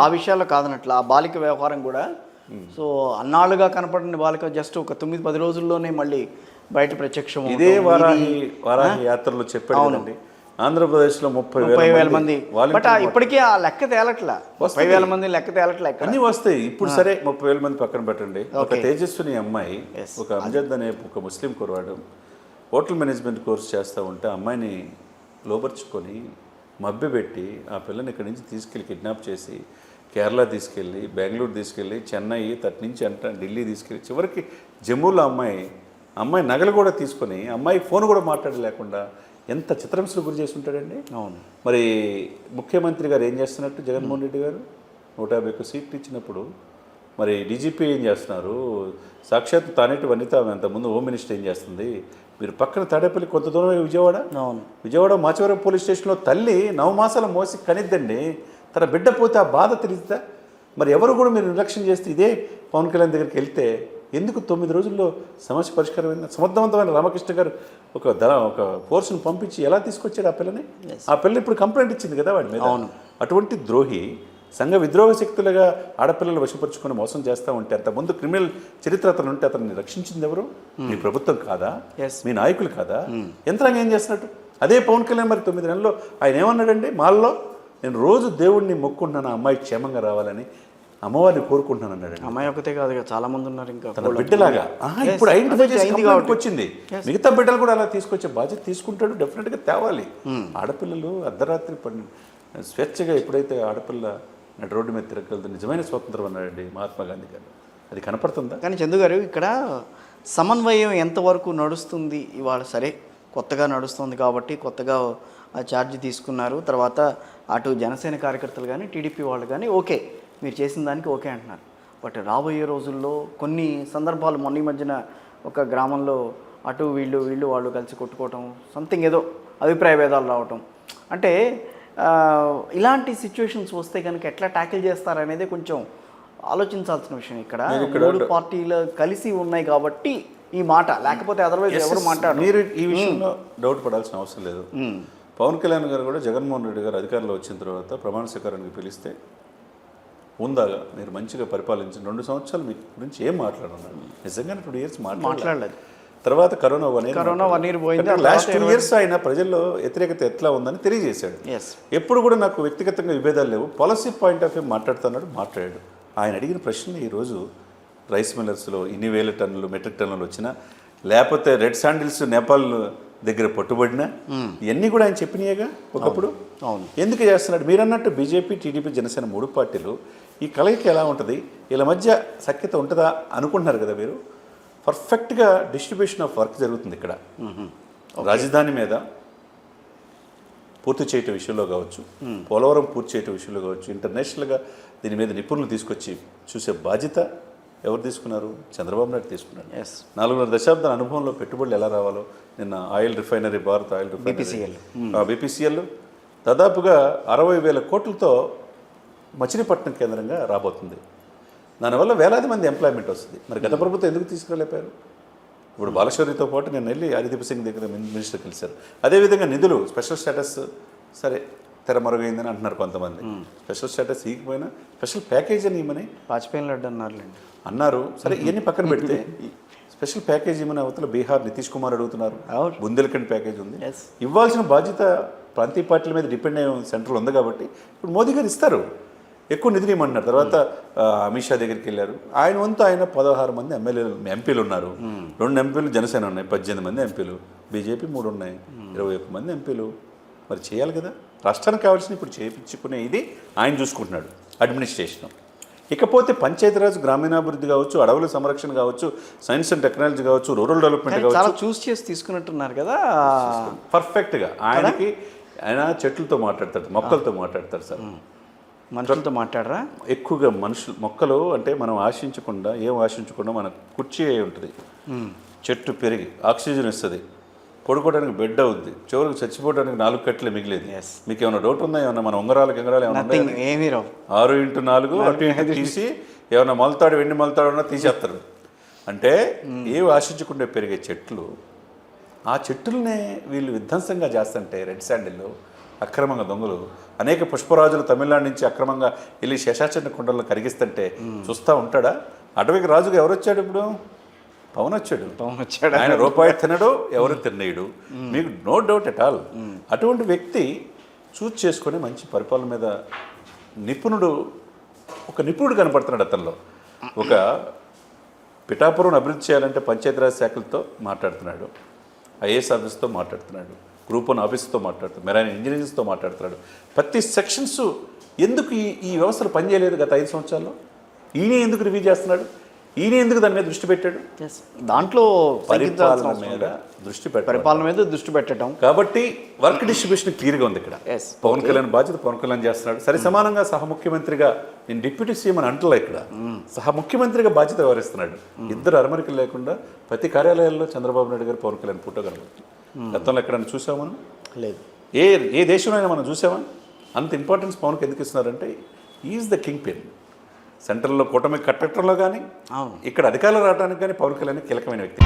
ఆ విషయాల్లో కాదనట్ల ఆ బాలిక వ్యవహారం కూడా సో అన్నాళ్ళుగా కనపడిన బాలిక జస్ట్ ఒక 9-10 రోజుల్లోనే మళ్ళీ బయట ప్రత్యక్షం ఇదే వారాహి యాత్రలో చెప్పాడు కదండి, ఆంధ్రప్రదేశ్లో 30,000 మంది. బట్ ఇప్పటికీ ఆ లెక్క తేలట్లా, 30,000 మంది లెక్క తేలట్లా. అన్నీ వస్తాయి. ఇప్పుడు సరే 30,000 మంది పక్కన పెట్టండి. ఒక తేజస్విని అమ్మాయి, ఒక అమ్జద్ అనే ఒక ముస్లిం కుర్రాడు హోటల్ మేనేజ్మెంట్ కోర్స్ చేస్తూ ఉంటే అమ్మాయిని లోపరుచుకొని మభ్యపెట్టి ఆ పిల్లని ఇక్కడి నుంచి తీసుకెళ్ళి కిడ్నాప్ చేసి కేరళ తీసుకెళ్ళి, బెంగళూరు తీసుకెళ్ళి, చెన్నై, తట్ నుంచి ఢిల్లీ తీసుకెళ్ళి, చివరికి జమ్మూలో అమ్మాయి నగలు కూడా తీసుకొని అమ్మాయి ఫోన్ కూడా మాట్లాడలేకుండా ఎంత చిత్రహింసలకు గురి చేసి ఉంటాడండి. అవును. మరి ముఖ్యమంత్రి గారు ఏం చేస్తున్నట్టు జగన్మోహన్ రెడ్డి గారు 151 సీట్లు ఇచ్చినప్పుడు మరి డీజీపీ ఏం చేస్తున్నారు, సాక్షాత్ తానేటి వనిత అంతకుముందు హోమ్ మినిస్టర్ ఏం చేస్తుంది, మీరు పక్కన తాడేపల్లి కొంత దూరం విజయవాడ మాచవరం పోలీస్ స్టేషన్లో తల్లి 9 మాసాల మోసి కనిద్దండి, తన బిడ్డ పోతే ఆ బాధ తెలుస్తుందా? మరి ఎవరు కూడా మీరు నిర్లక్ష్యం చేస్తే ఇదే పవన్ కళ్యాణ్ దగ్గరికి వెళ్తే ఎందుకు 9 రోజుల్లో సమస్య పరిష్కారమైంది? సమర్థవంతమైన రామకృష్ణ గారు ఒక ఫోర్స్ను పంపించి ఎలా తీసుకొచ్చాడు ఆ పిల్లని? ఆ పిల్ల ఇప్పుడు కంప్లైంట్ ఇచ్చింది కదా వాడి మీద. అటువంటి ద్రోహి సంఘ విద్రోహ శక్తులుగా ఆడపిల్లలు వశపరుచుకొని మోసం చేస్తూ ఉంటే, అంతకుముందు క్రిమినల్ చరిత్ర అతను ఉంటే అతన్ని రక్షించింది ఎవరు? మీ ప్రభుత్వం కాదా? మీ నాయకులు కాదా? యంత్రాంగం ఏం చేస్తున్నట్టు? అదే పవన్ కళ్యాణ్ మరి 9 నెలల్లో ఆయన ఏమన్నాడండి మాల్లో, నేను రోజు దేవుడిని మొక్కుంటున్నాను అమ్మాయి క్షేమంగా రావాలని, అమ్మవారిని కోరుకుంటున్నాను అన్నాడు. అమ్మాయి ఒకతే కాదు, చాలా మంది ఉన్నారు ఇంకా తన బిడ్డలాగా. ఇప్పుడు ఐడెంటిఫై చేసి వచ్చింది, మిగతా బిడ్డలు కూడా అలా తీసుకొచ్చే బాధ్యత తీసుకుంటాడు, డెఫినెట్గా తేవాలి. ఆడపిల్లలు అర్ధరాత్రి స్వేచ్ఛగా ఎప్పుడైతే ఆడపిల్ల రోడ్డు మీద తిరగలదు, నిజమైన స్వాతంత్రం అన్నాడండి మహాత్మా గాంధీ గారు. అది కనపడుతుందా? కానీ చందు గారు ఇక్కడ సమన్వయం ఎంతవరకు నడుస్తుంది ఇవాళ? సరే కొత్తగా నడుస్తుంది కాబట్టి కొత్తగా ఆ ఛార్జ్ తీసుకున్నారు, తర్వాత అటు జనసేన కార్యకర్తలు కానీ టీడీపీ వాళ్ళు కానీ ఓకే మీరు చేసిన దానికి ఓకే అంటున్నారు. బట్ రాబోయే రోజుల్లో కొన్ని సందర్భాలు, మొన్న ఈ మధ్యన ఒక గ్రామంలో అటు వీళ్ళు వాళ్ళు కలిసి కొట్టుకోవటం, సంథింగ్ ఏదో అభిప్రాయ భేదాలు రావటం, అంటే ఇలాంటి సిచ్యువేషన్స్ వస్తే కనుక ఎట్లా ట్యాకిల్ చేస్తారనేది కొంచెం ఆలోచించాల్సిన విషయం. ఇక్కడ 3 పార్టీలు కలిసి ఉన్నాయి కాబట్టి ఈ మాట, లేకపోతే అదర్వైజ్ ఎవరు మాట్లాడారు. మీరు ఈ విషయంలో డౌట్ పడాల్సిన అవసరం లేదు. పవన్ కళ్యాణ్ గారు కూడా జగన్మోహన్ రెడ్డి గారు అధికారంలో వచ్చిన తర్వాత ప్రమాణ స్వీకారానికి పిలిస్తే ఉందాగా మీరు మంచిగా పరిపాలించిన 2 సంవత్సరాలు మీ గురించి ఏం మాట్లాడున్నారు? నిజంగానే 2 ఇయర్స్ మాట్లాడలేదు. తర్వాత కరోనా 1 ఇయర్ పోయింది. లాస్ట్ 2 ఇయర్స్ ఆయన ప్రజల్లో వ్యతిరేకత ఎట్లా ఉందని తెలియజేశాడు. ఎప్పుడు కూడా నాకు వ్యక్తిగతంగా విభేదాలు లేవు, పాలసీ పాయింట్ ఆఫ్ వ్యూ మాట్లాడాడు. ఆయన అడిగిన ప్రశ్నలు ఈరోజు రైస్ మిల్లర్స్లో ఇన్ని వేల టన్నులు మెట్రిక్ టన్నులు వచ్చినా, లేకపోతే రెడ్ శాండిల్స్ నేపాల్ దగ్గర పట్టుబడినా, ఇవన్నీ కూడా ఆయన చెప్పినాయేగా ఒకప్పుడు. ఎందుకు చేస్తున్నాడు? మీరు అన్నట్టు బీజేపీ, టీడీపీ, జనసేన 3 పార్టీలు ఈ కలయిక ఎలా ఉంటుంది, వీళ్ళ మధ్య సఖ్యత ఉంటుందా అనుకుంటున్నారు కదా మీరు. పర్ఫెక్ట్గా డిస్ట్రిబ్యూషన్ ఆఫ్ వర్క్ జరుగుతుంది ఇక్కడ. రాజధాని మీద పూర్తి చేయటం విషయంలో కావచ్చు, పోలవరం పూర్తి చేయటం విషయంలో కావచ్చు, ఇంటర్నేషనల్గా దీని మీద నిపుణులు తీసుకొచ్చి చూసే బాధ్యత ఎవరు తీసుకున్నారు? చంద్రబాబు నాయుడు తీసుకున్నాడు. 4.5 దశాబ్దాల అనుభవంలో పెట్టుబడులు ఎలా రావాలో, నిన్న oil refinery, Bharat oil refinery BPCL దాదాపుగా 60,000 కోట్లతో మచిలీపట్నం కేంద్రంగా రాబోతుంది. దానివల్ల వేలాది మంది ఎంప్లాయ్మెంట్ వస్తుంది. మరి గత ప్రభుత్వం ఎందుకు తీసుకురాలేపారు? ఇప్పుడు బాలశౌరితో పాటు నేను వెళ్ళి హరిదీప్ సింగ్ దగ్గర మినిస్టర్ కలిశారు. అదేవిధంగా నిధులు, స్పెషల్ స్టేటస్ సరే తెరమరుగైందని అంటున్నారు కొంతమంది. స్పెషల్ స్టేటస్ ఇకపోయినా స్పెషల్ ప్యాకేజ్ అని ఇవ్వమని వాజ్పేయి లడ్డు అన్నారు. సరే ఇవన్నీ పక్కన పెడితే స్పెషల్ ప్యాకేజ్ ఇవ్వమని అవతల బీహార్ నితీష్ కుమార్ అడుగుతున్నారు. బుందేల్ఖండ్ ప్యాకేజ్ ఉంది. ఇవ్వాల్సిన బాధ్యత ప్రాంతీయ పార్టీల మీద డిపెండ్ అయ్యే సెంట్రల్ ఉంది కాబట్టి ఇప్పుడు మోదీ గారు ఇస్తారు, ఎక్కువ నిధులు ఇవ్వమన్నారు. తర్వాత అమిత్ షా దగ్గరికి వెళ్ళారు. ఆయన వంతు ఆయన 16 మంది ఎంపీలు ఉన్నారు. 2 ఎంపీలు జనసేన ఉన్నాయి, 18 మంది ఎంపీలు, బీజేపీ 3 ఉన్నాయి, 21 మంది ఎంపీలు. మరి చేయాలి కదా, రాష్ట్రానికి కావాల్సిన ఇప్పుడు చేయించుకునే ఇది ఆయన చూసుకుంటున్నాడు అడ్మినిస్ట్రేషన్. ఇకపోతే పంచాయతీరాజ్, గ్రామీణాభివృద్ధి కావచ్చు, అడవుల సంరక్షణ కావచ్చు, సైన్స్ అండ్ టెక్నాలజీ కావచ్చు, రూరల్ డెవలప్మెంట్ కావచ్చు, చూస్ చేసి తీసుకున్నట్టున్నారు కదా పర్ఫెక్ట్గా. ఆయన చెట్లతో మాట్లాడతాడు, మొక్కలతో మాట్లాడతాడు సార్. మనుషులతో మాట్లాడరా? ఎక్కువగా మొక్కలు అంటే మనం ఆశించకుండా మన కుర్చీ అయి ఉంటుంది. చెట్టు పెరిగి ఆక్సిజన్ ఇస్తుంది, పడుకోవడానికి బెడ్ అవుద్ది, చివరికి చచ్చిపోవడానికి 4 కట్టలే మిగిలేదు. మీకు ఏమైనా డౌట్ ఉందా? ఏమన్నా మన ఉంగరాలు ఏమైనా 6x4 అటు ఇటు తీసి ఏమైనా మొలతాడు, వెండి మొలతాడు ఉన్నా తీసేస్తారు. అంటే ఏవి ఆశించకుండా పెరిగే చెట్లు, ఆ చెట్టులనే వీళ్ళు విధ్వంసంగా చేస్తుంటే రెడ్ శాండిల్లో అక్రమంగా దొంగలు అనేక పుష్పరాజులు తమిళనాడు నుంచి అక్రమంగా వెళ్ళి శేషాచంద్ర కొండలను కరిగిస్తుంటే చూస్తూ ఉంటాడా? అటవీకి రాజుగా ఎవరు వచ్చాడు ఇప్పుడు? పవన్ వచ్చాడు. ఆయన రూపాయి తినడు, ఎవరు తినేయడు, మీకు నో డౌట్ ఎట్ ఆల్. అటువంటి వ్యక్తి చూస్ చేసుకొని మంచి పరిపాలన మీద ఒక నిపుణుడు కనపడుతున్నాడు అతనిలో. ఒక పిఠాపురం అభివృద్ధి చేయాలంటే పంచాయతీరాజ్ శాఖలతో మాట్లాడుతున్నాడు, ఐఏఎస్ ఆఫీస్తో మాట్లాడుతున్నాడు, గ్రూప్ 1 ఆఫీస్తో మాట్లాడుతున్నాడు, మెరైన్ ఇంజనీరింగ్స్తో మాట్లాడుతున్నాడు. ప్రతి సెక్షన్స్ ఎందుకు ఈ వ్యవస్థలు పనిచేయలేదు గత 5 సంవత్సరాల్లో? ఈయన ఎందుకు రివ్యూ చేస్తున్నాడు? ఈయన ఎందుకు దాని మీద దృష్టి పెట్టాడు? దాంట్లో పరిపాలన మీద దృష్టి పెట్టడం. కాబట్టి వర్క్ డిస్ట్రిబ్యూషన్ క్లియర్గా ఉంది ఇక్కడ. పవన్ కళ్యాణ్ బాధ్యత పవన్ కళ్యాణ్ చేస్తున్నాడు. సరి సమానంగా సహ ముఖ్యమంత్రిగా, నేను డిప్యూటీ సీఎం అని అంటలే, ఇక్కడ సహ ముఖ్యమంత్రిగా బాధ్యత వ్యవహరిస్తున్నాడు. ఇద్దరు అరమరికలు లేకుండా ప్రతి కార్యాలయాల్లో చంద్రబాబు నాయుడు గారు, పవన్ కళ్యాణ్ ఫోటో కనబడుతుంది. గతంలో ఎక్కడైనా చూసామా మనం? లేదు. ఏ దేశంలో అయినా మనం చూసామా? అంత ఇంపార్టెన్స్ పవన్కి ఎందుకు ఇస్తున్నారంటే ఈజ్ ద కింగ్ పిన్. సెంట్రల్లో కూటమి కట్టడంలో కానీ, ఇక్కడ అధికారులు రావడానికి కానీ పవన్ కళ్యాణ్ కీలకమైన వ్యక్తి.